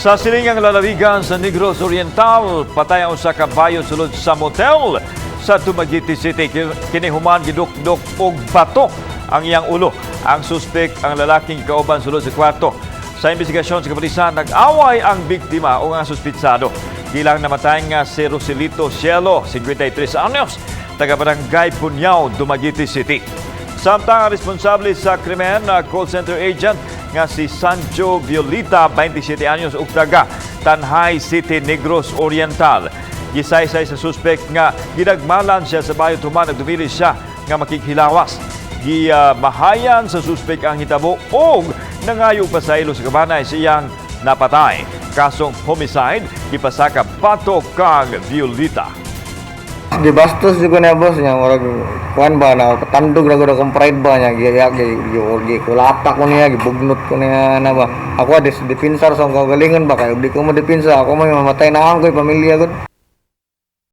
Sa silingang lalawigan sa Negros Oriental, patay ang usa ka bayo sulod sa motel sa Dumaguete City. Kinihuman gidukdok og bato ang iyang ulo. Ang suspek ang lalaking kauban sulod sa kwarto. Sa investigasyon sa kapulisan, nag-away ang biktima o ang suspitsado. Gilang namatay nga si Roselito Cielo, 53 anyos, taga-barangay Punyao, Dumaguete City. Samtang ang responsable sa krimen na call center agent nga si Sancho Violita, 27 anyos, ug taga Tanhay City, Negros Oriental. Gisaysay sa suspect nga gidagmalan siya sa bayo tuman ug dumili siya nga makikhilawas. Gimahayan sa suspect ang hitabo og nangayo pa sa ilo sa kabanay siyang napatay. Kasong homicide, ipasaka bato kang Violita. Di bastos juga na boss niya, murag kuan ba na patandog na gud akong pride ba niya, gi kulata ko niya, gibugnot ko niya na ba. Ako des depinsar sa kagalingon ba kay di ko mo depinsa, ako may mamatay na ang ko'y pamilya gud.